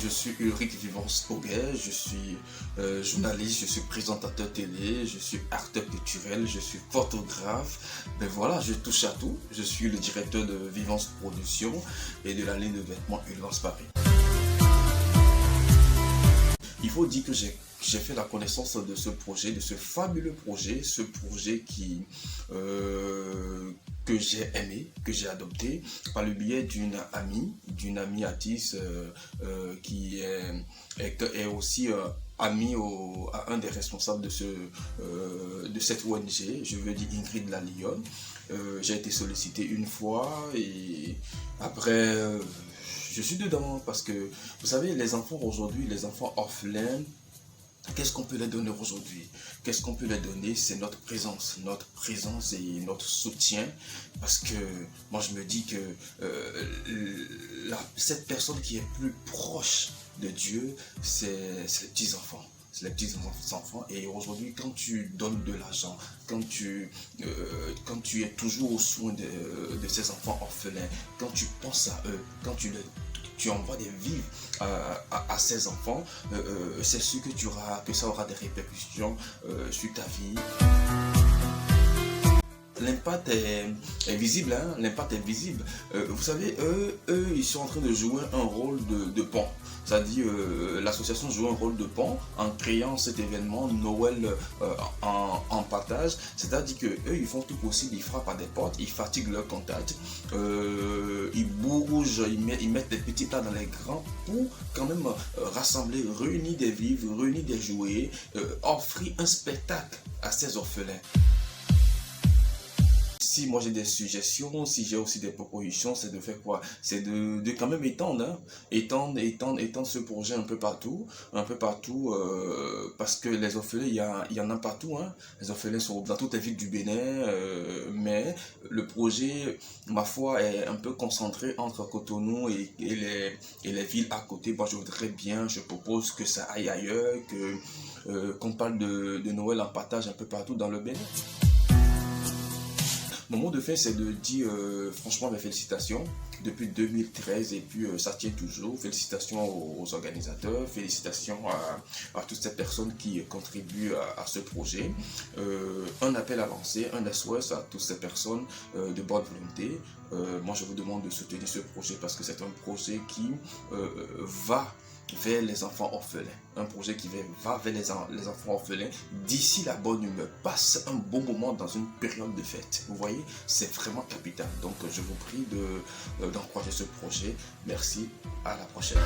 Je suis Ulrich Vivance-Auguet, je suis journaliste, je suis présentateur télé, je suis acteur culturel, je suis photographe. Ben voilà, je touche à tout. Je suis le directeur de Vivance Production et de la ligne de vêtements Ulvance Paris. Il faut dire que j'ai fait la connaissance de ce projet, de ce fabuleux projet, ce projet que j'ai aimé, que j'ai adopté par le biais d'une amie artiste qui est aussi amie à un des responsables de cette ONG, je veux dire Ingrid La Lyonne. J'ai été sollicité une fois et après je suis dedans parce que vous savez, les enfants aujourd'hui, les enfants orphelins, qu'est-ce qu'on peut leur donner aujourd'hui? Qu'est-ce qu'on peut leur donner? C'est notre présence et notre soutien. Parce que moi je me dis que cette personne qui est plus proche de Dieu, c'est les petits-enfants. C'est les petits-enfants. Et aujourd'hui, quand tu donnes de l'argent, quand tu es toujours au soin de ces enfants orphelins, quand tu penses à eux, quand tu envoies des vivres à ces enfants, c'est sûr que ça aura des répercussions sur ta vie. L'impact est visible, hein? L'impact est visible. Vous savez, eux, ils sont en train de jouer un rôle de pont. C'est-à-dire, l'association joue un rôle de pont en créant cet événement Noël en partage. C'est-à-dire que eux, ils font tout possible, ils frappent à des portes, ils fatiguent leurs contacts, ils bougent, ils mettent des petits tas dans les grands pour quand même rassembler, réunir des vivres, réunir des jouets, offrir un spectacle à ces orphelins. Si moi j'ai des suggestions, si j'ai aussi des propositions, c'est de faire quoi? C'est de quand même étendre, hein? étendre ce projet un peu partout, parce que les orphelins, il y en a partout, hein? Les orphelins sont dans toutes les villes du Bénin, mais le projet, ma foi, est un peu concentré entre Cotonou et les villes à côté. Moi je voudrais bien, je propose que ça aille ailleurs, qu'on parle de Noël en partage un peu partout dans le Bénin. Mon mot de fin, c'est de dire franchement mes félicitations depuis 2013 et puis ça tient toujours. Félicitations aux organisateurs, félicitations à toutes ces personnes qui contribuent à ce projet. Un appel à lancer, un SOS à toutes ces personnes de bonne volonté. Moi, je vous demande de soutenir ce projet parce que c'est un projet qui va vers les enfants orphelins. Un projet qui va vers les enfants orphelins d'ici la bonne humeur. Passe un bon moment dans une période de fête. Vous voyez, c'est vraiment capital. Donc, je vous prie d'encourager ce projet. Merci, à la prochaine.